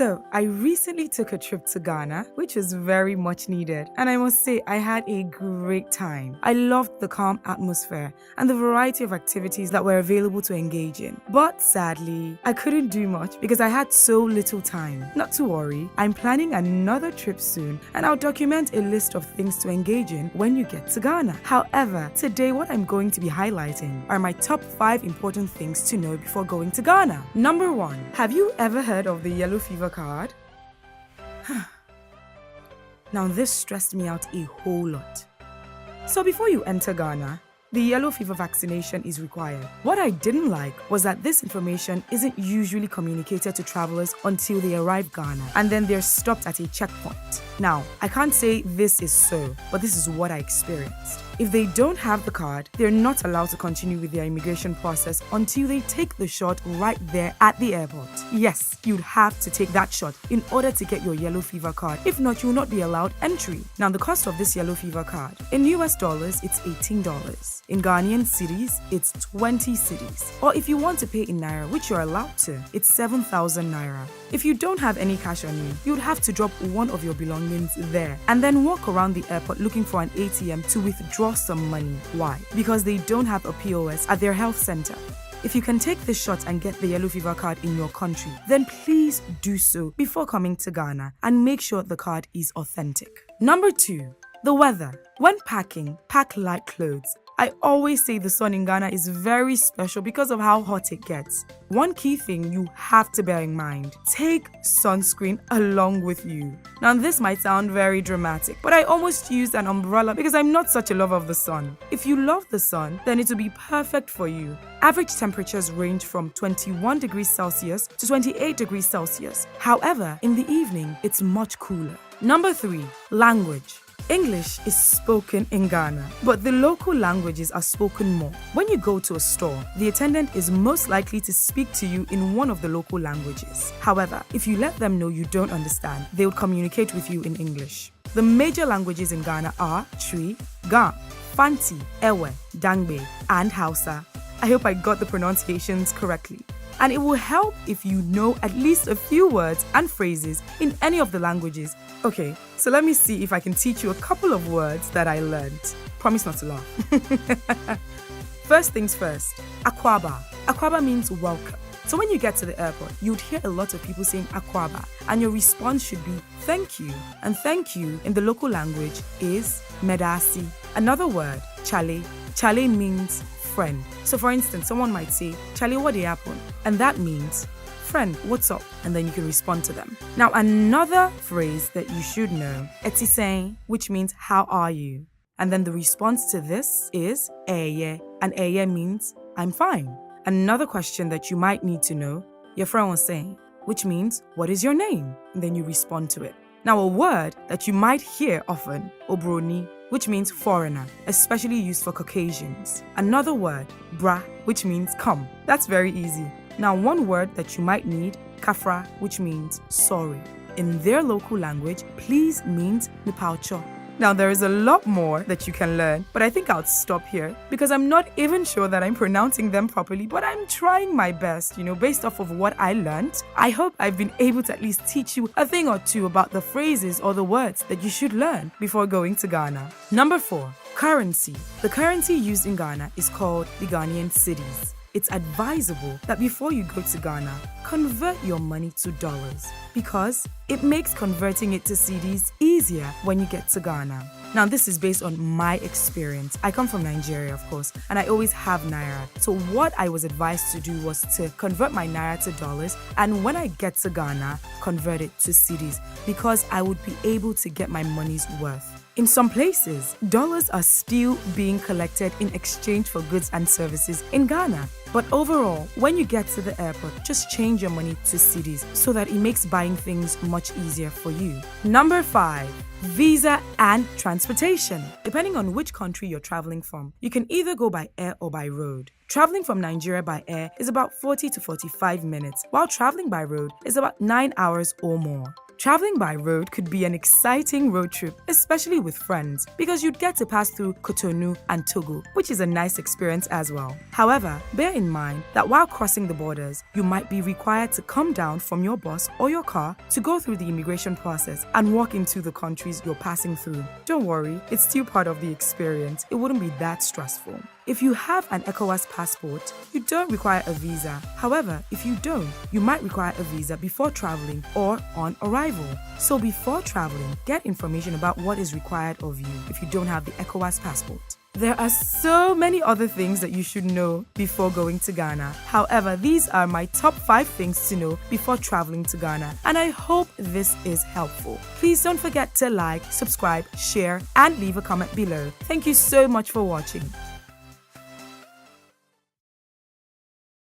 So, I recently took a trip to Ghana, which was very much needed, and I must say I had a great time. I loved the calm atmosphere and the variety of activities that were available to engage in. But sadly, I couldn't do much because I had so little time. Not to worry, I'm planning another trip soon, and I'll document a list of things to engage in when you get to Ghana. However, today what I'm going to be highlighting are my top 5 important things to know before going to Ghana. Number 1. Have you ever heard of the yellow fever card? Now this stressed me out a whole lot. So before you enter Ghana, the yellow fever vaccination is required. What I didn't like was that this information isn't usually communicated to travelers until they arrive Ghana, and then they're stopped at a checkpoint. Now, I can't say this is so, but this is what I experienced. If they don't have the card, they're not allowed to continue with their immigration process until they take the shot right there at the airport. Yes, you'd have to take that shot in order to get your yellow fever card. If not, you will not be allowed entry. Now, the cost of this yellow fever card, in US dollars, it's $18. In Ghanaian cedis, it's 20 cedis. Or if you want to pay in Naira, which you're allowed to, it's 7,000 Naira. If you don't have any cash on you, you'd have to drop one of your belongings there and then walk around the airport looking for an ATM to withdraw some money. Why? Because they don't have a POS at their health center. If you can take this shot and get the yellow fever card in your country, then please do so before coming to Ghana and make sure the card is authentic. Number 2. The weather. When packing, pack light clothes. I always say the sun in Ghana is very special because of how hot it gets. One key thing you have to bear in mind, take sunscreen along with you. Now this might sound very dramatic, but I almost used an umbrella because I'm not such a lover of the sun. If you love the sun, then it will be perfect for you. Average temperatures range from 21 degrees Celsius to 28 degrees Celsius. However, in the evening, it's much cooler. Number 3, language. English is spoken in Ghana, but the local languages are spoken more. When you go to a store, the attendant is most likely to speak to you in one of the local languages. However, if you let them know you don't understand, they will communicate with you in English. The major languages in Ghana are Twi, Ga, Fanti, Ewe, Dangbe, and Hausa. I hope I got the pronunciations correctly. And it will help if you know at least a few words and phrases in any of the languages. Okay, so let me see if I can teach you a couple of words that I learned. Promise not to laugh. First things first, Akwaba. Akwaba means welcome. So when you get to the airport, you'd hear a lot of people saying Akwaba, and your response should be thank you. And thank you in the local language is Medasi. Another word, Chale. Chale means friend. So for instance, someone might say, Chale, what did happen? And that means, friend, what's up? And then you can respond to them. Now, another phrase that you should know, Etiseng, which means how are you? And then the response to this is Eye, and Eye means I'm fine. Another question that you might need to know, your friend was saying, which means what is your name? And then you respond to it. Now, a word that you might hear often, Obroni, which means foreigner, especially used for Caucasians. Another word, bra, which means come. That's very easy. Now, one word that you might need, kafra, which means sorry. In their local language, please means nipaucho. Now, there is a lot more that you can learn, but I think I'll stop here because I'm not even sure that I'm pronouncing them properly, but I'm trying my best, based off of what I learned. I hope I've been able to at least teach you a thing or two about the phrases or the words that you should learn before going to Ghana. Number 4, currency. The currency used in Ghana is called the Ghanaian cedis. It's advisable that before you go to Ghana, convert your money to dollars because it makes converting it to cedis easier when you get to Ghana. Now, this is based on my experience. I come from Nigeria, of course, and I always have Naira. So what I was advised to do was to convert my Naira to dollars, and when I get to Ghana, convert it to cedis because I would be able to get my money's worth. In some places, dollars are still being collected in exchange for goods and services in Ghana. But overall, when you get to the airport, just change your money to cedis so that it makes buying things much easier for you. Number 5, visa and transportation. Depending on which country you're traveling from, you can either go by air or by road. Traveling from Nigeria by air is about 40 to 45 minutes, while traveling by road is about 9 hours or more. Traveling by road could be an exciting road trip, especially with friends, because you'd get to pass through Cotonou and Togo, which is a nice experience as well. However, bear in mind that while crossing the borders, you might be required to come down from your bus or your car to go through the immigration process and walk into the countries you're passing through. Don't worry, it's still part of the experience. It wouldn't be that stressful. If you have an ECOWAS passport, you don't require a visa. However, if you don't, you might require a visa before traveling or on arrival. So before traveling, get information about what is required of you if you don't have the ECOWAS passport. There are so many other things that you should know before going to Ghana. However, these are my top 5 things to know before traveling to Ghana, and I hope this is helpful. Please don't forget to like, subscribe, share, and leave a comment below. Thank you so much for watching.